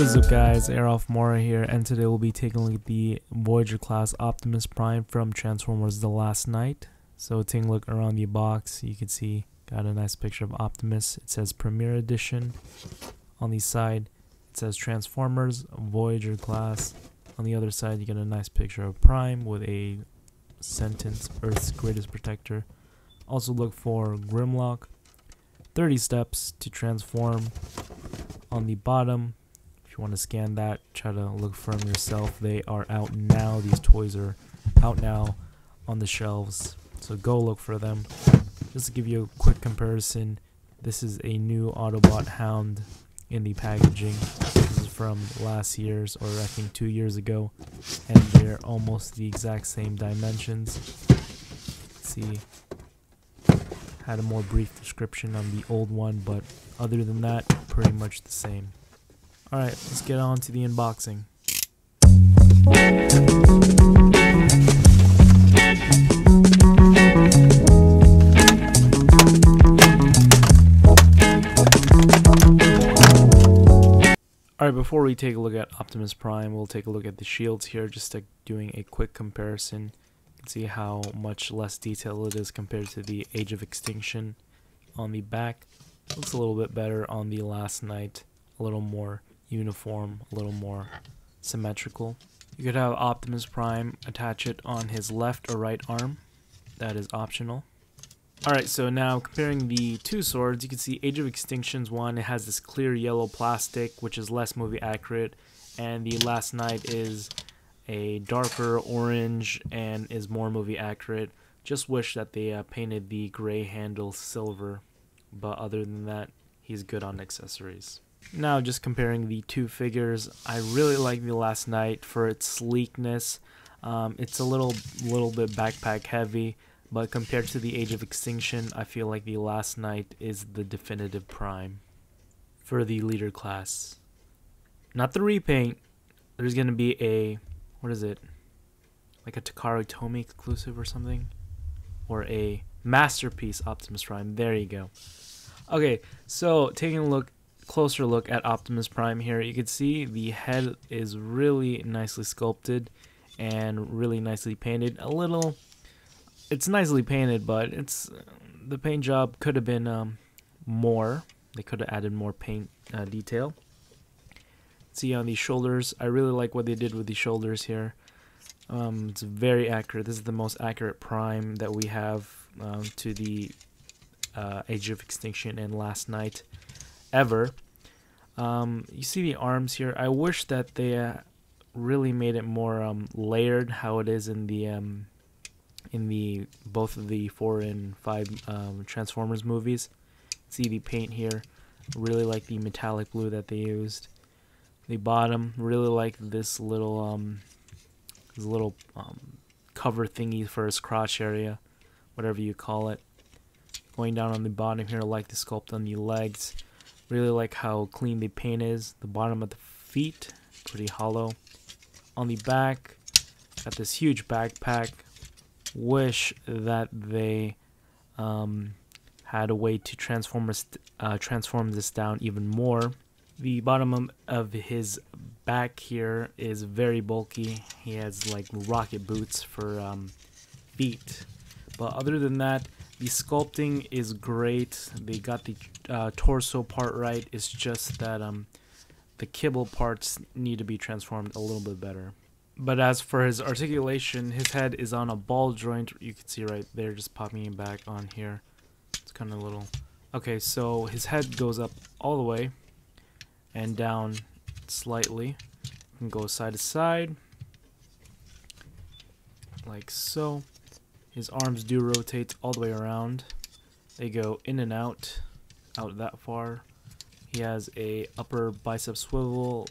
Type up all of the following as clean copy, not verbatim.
is up, guys? Arolf here, and today we'll be taking a look at the Voyager class Optimus Prime from Transformers The Last Knight. So taking a look around the box, you can see got a nice picture of Optimus. It says Premier Edition. On the side it says Transformers Voyager class. On the other side you get a nice picture of Prime with a sentence, Earth's greatest protector. Also look for Grimlock. 30 steps to transform. On the bottom, if you want to scan that, try to look for them yourself. They are out now. These toys are out now on the shelves, so go look for them. Just to give you a quick comparison, this is a new Autobot Hound in the packaging. This is from last year's, or I think 2 years ago, and they're almost the exact same dimensions. See, had a more brief description on the old one, but other than that, pretty much the same. Alright, let's get on to the unboxing. Alright, before we take a look at Optimus Prime, we'll take a look at the shields here, just doing a quick comparison. You can see how much less detail it is compared to the Age of Extinction. On the back, looks a little bit better. On the Last Knight, a little more uniform, a little more symmetrical. You could have Optimus Prime attach it on his left or right arm. That is optional. Alright, so now comparing the two swords, you can see Age of Extinction's one, it has this clear yellow plastic, which is less movie accurate, and the Last Knight is a darker orange and is more movie accurate. Just wish that they painted the gray handle silver, but other than that, he's good on accessories. Now just comparing the two figures, I really like the Last Knight for its sleekness. It's a little bit backpack heavy, but compared to the Age of Extinction, I feel like the Last Knight is the definitive Prime for the leader class. Not the repaint. There's gonna be a, what is it? Like a Takara Tomy exclusive or something? Or a Masterpiece Optimus Prime. There you go. Okay, so taking a closer look at Optimus Prime here, you can see the head is really nicely sculpted and really nicely painted. It's nicely painted, but the paint job could have been more. They could have added more paint detail. See on the shoulders, I really like what they did with the shoulders here. It's very accurate. This is the most accurate Prime that we have to the Age of Extinction and Last Knight ever. You see the arms here. I wish that they really made it more layered, how it is in the both of the 4 and 5 Transformers movies. See the paint here. Really like the metallic blue that they used. The bottom, really like this little cover thingy for his crotch area, whatever you call it. Going down on the bottom here, like the sculpt on the legs. Really like how clean the paint is. The bottom of the feet, pretty hollow. On the back, got this huge backpack. Wish that they had a way to transform this down even more. The bottom of his back here is very bulky. He has like rocket boots for feet. But other than that, the sculpting is great. They got the torso part right. It's just that the kibble parts need to be transformed a little bit better. But as for his articulation, his head is on a ball joint. You can see right there, just popping it back on here. It's kind of little. Okay, so his head goes up all the way and down slightly. You can go side to side, like so. His arms do rotate all the way around. They go in and out that far. He has a upper bicep swivel,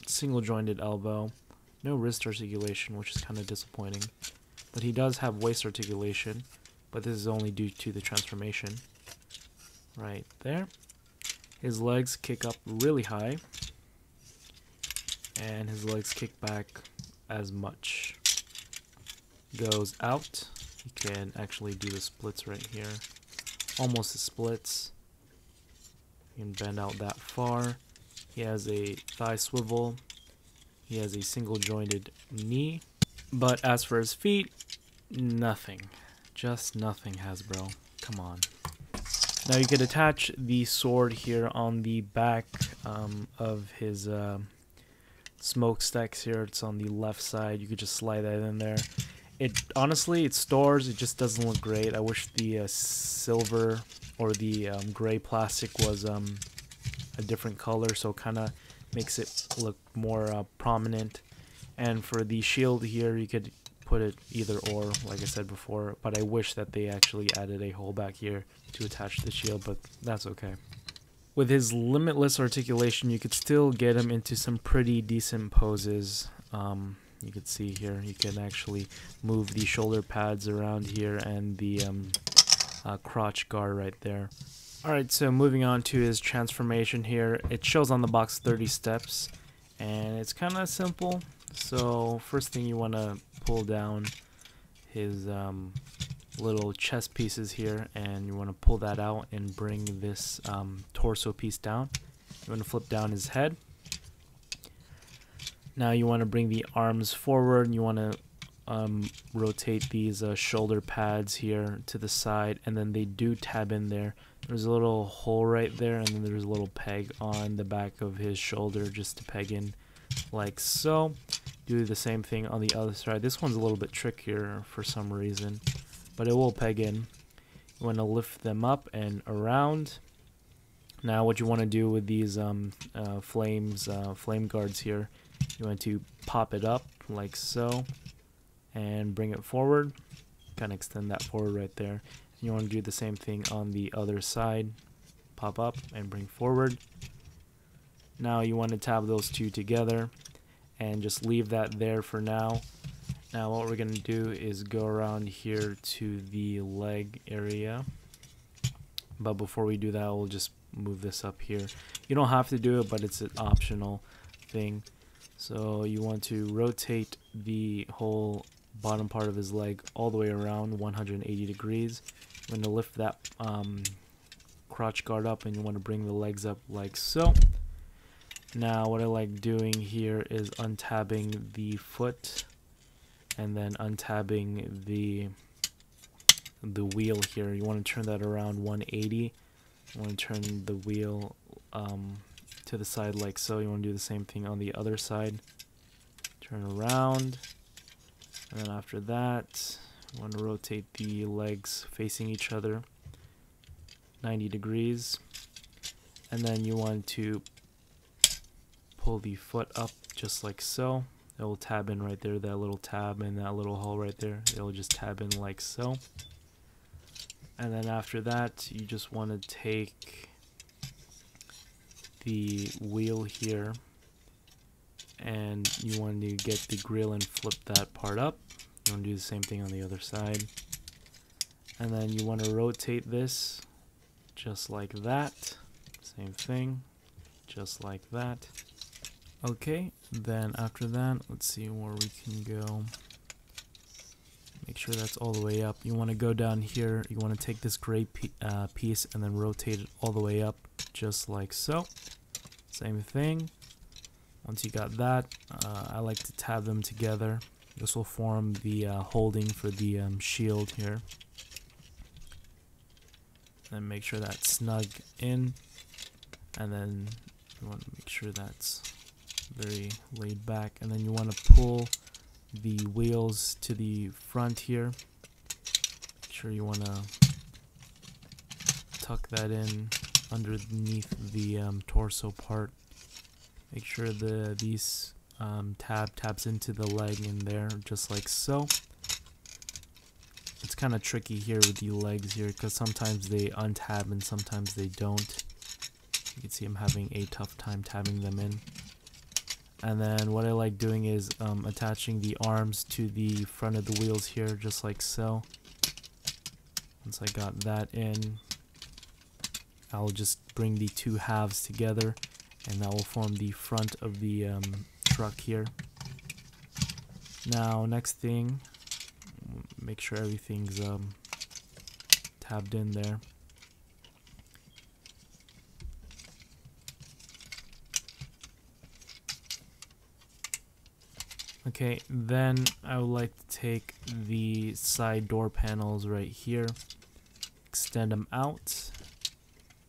single jointed elbow. No wrist articulation, which is kind of disappointing. But he does have waist articulation, but this is only due to the transformation. Right there. His legs kick up really high, and his legs kick back as much. Goes out. You can actually do the splits right here. Almost the splits. You can bend out that far. He has a thigh swivel. He has a single jointed knee. But as for his feet, nothing. Just nothing, Hasbro. Come on. Now you could attach the sword here on the back of his smokestacks here. It's on the left side. You could just slide that in there. It honestly, it stores. It just doesn't look great. I wish the silver or the gray plastic was a different color, so kind of makes it look more prominent. And for the shield here, you could put it either or, like I said before, but I wish that they actually added a hole back here to attach the shield, but that's okay. With his limitless articulation, you could still get him into some pretty decent poses. You could see here, you can actually move the shoulder pads around here and the crotch guard right there. Alright, so moving on to his transformation here. It shows on the box 30 steps, and it's kind of simple. So first thing, you want to pull down his little chest pieces here, and you want to pull that out and bring this torso piece down. You want to flip down his head. Now you want to bring the arms forward, and you want to rotate these shoulder pads here to the side, and then they do tab in there. There's a little hole right there, and then there's a little peg on the back of his shoulder just to peg in like so. Do the same thing on the other side. This one's a little bit trickier for some reason, but it will peg in. You want to lift them up and around. Now what you want to do with these flame guards here, you want to pop it up like so and bring it forward. Kind of extend that forward right there. You want to do the same thing on the other side. Pop up and bring forward. Now you want to tab those two together and just leave that there for now. Now what we're going to do is go around here to the leg area. But before we do that, we'll just move this up here. You don't have to do it, but it's an optional thing. So you want to rotate the whole bottom part of his leg all the way around 180 degrees. You want to lift that crotch guard up, and you want to bring the legs up like so. Now what I like doing here is untabbing the foot and then untabbing the wheel here. You want to turn that around 180. You want to turn the wheel to the side like so. You want to do the same thing on the other side. Turn around, and then after that you want to rotate the legs facing each other 90 degrees, and then you want to pull the foot up just like so. It will tab in right there, that little tab and that little hole right there. It will just tab in like so. And then after that, you just want to take the wheel here, and you want to get the grill and flip that part up. You want to do the same thing on the other side. And then you want to rotate this just like that. Same thing, just like that. Okay, then after that, let's see where we can go. Make sure that's all the way up. You want to go down here. You want to take this gray piece and then rotate it all the way up, just like so. Same thing. Once you got that, I like to tab them together. This will form the holding for the shield here. Then make sure that's snug in, and then you want to make sure that's very laid back, and then you want to pull the wheels to the front here. Make sure you want to tuck that in underneath the torso part. Make sure these tabs into the leg in there, just like so. It's kind of tricky here with the legs here, because sometimes they untab and sometimes they don't. You can see I'm having a tough time tabbing them in. And then what I like doing is attaching the arms to the front of the wheels here, just like so. Once I got that in, I'll just bring the two halves together, and that will form the front of the truck here. Now, next thing, make sure everything's tabbed in there. Okay, then I would like to take the side door panels right here, extend them out,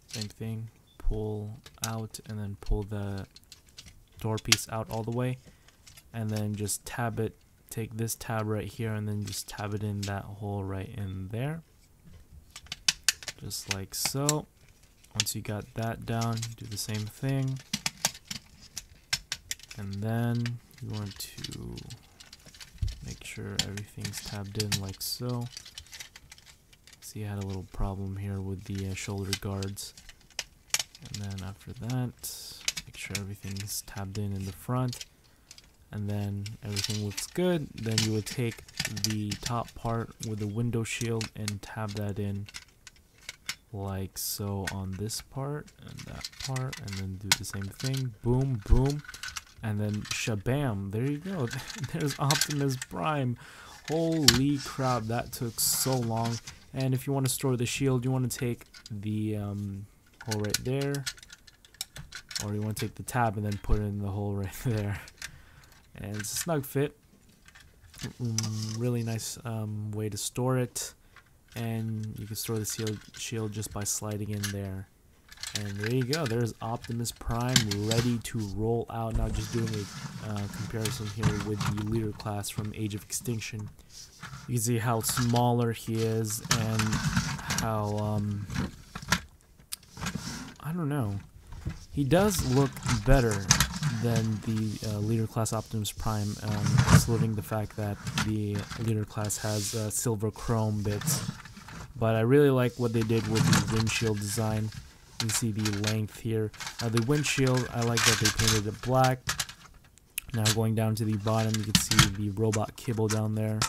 same thing, pull out and then pull the door piece out all the way, and then just tab it, take this tab right here and then just tab it in that hole right in there, just like so. Once you got that down, do the same thing, and then you want to make sure everything's tabbed in like so. See, I had a little problem here with the shoulder guards, and then after that, make sure everything's tabbed in the front, and then everything looks good. Then you would take the top part with the window shield and tab that in like so on this part and that part, and then do the same thing, boom boom, and then shabam, there you go. There's Optimus Prime. Holy crap, that took so long. And if you want to store the shield, you want to take the hole right there, or you want to take the tab and then put it in the hole right there, and it's a snug fit. Really nice way to store it. And you can store the shield just by sliding in there. And there you go, there's Optimus Prime ready to roll out. Now just doing a comparison here with the leader class from Age of Extinction. You can see how smaller he is and how, I don't know, he does look better than the leader class Optimus Prime, excluding the fact that the leader class has silver chrome bits. But I really like what they did with the windshield design. You can see the length here. The windshield, I like that they painted it black. Now going down to the bottom, you can see the robot kibble down there.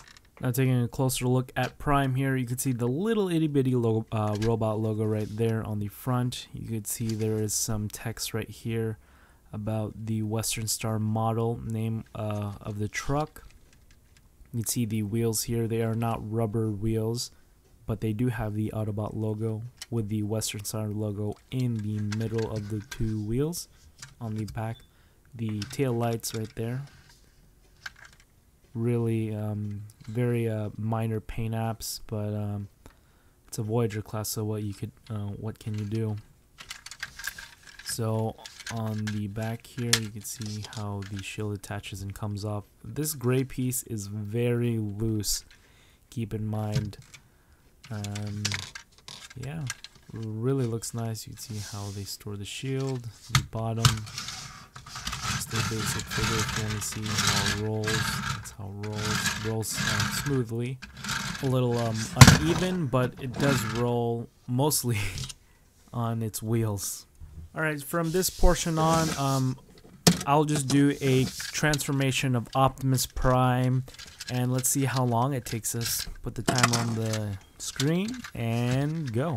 Now taking a closer look at Prime here, you can see the little itty bitty logo, robot logo right there on the front. You can see there is some text right here about the Western Star model name of the truck. You can see the wheels here. They are not rubber wheels, but they do have the Autobot logo with the Western Star logo in the middle of the two wheels on the back. The tail lights right there. Really very minor paint apps, but it's a Voyager class, so what can you do? So on the back here, you can see how the shield attaches and comes off. This gray piece is very loose, keep in mind. Yeah, really looks nice. You can see how they store the shield, the bottom, just a basic figure. If you want to see how it rolls, that's how it rolls smoothly. A little uneven, but it does roll mostly on its wheels. Alright, from this portion on, I'll just do a transformation of Optimus Prime, and let's see how long it takes us. Put the time on the screen and go.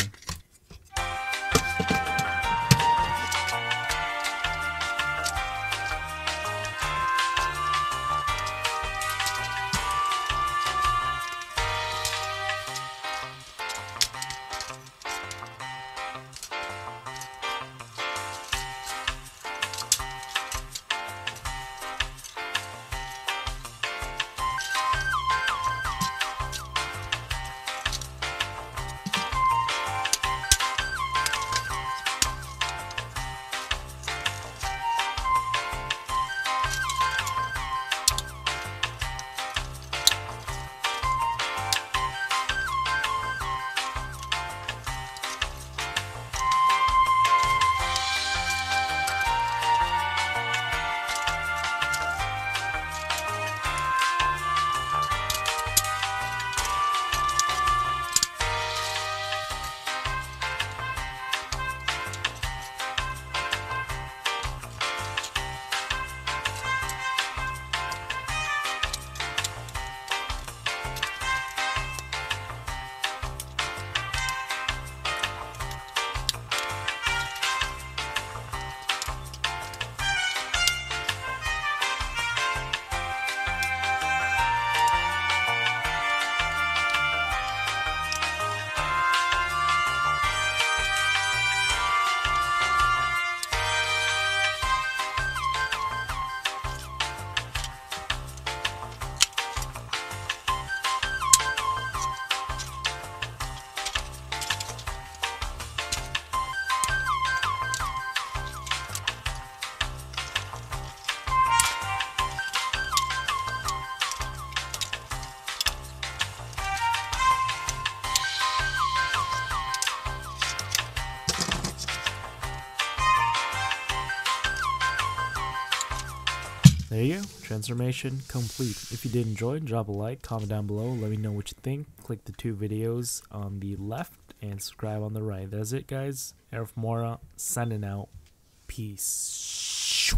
There you go, transformation complete. If you did enjoy, drop a like, comment down below, let me know what you think. Click the 2 videos on the left and subscribe on the right. That's it, guys. Arolf signing out. Peace.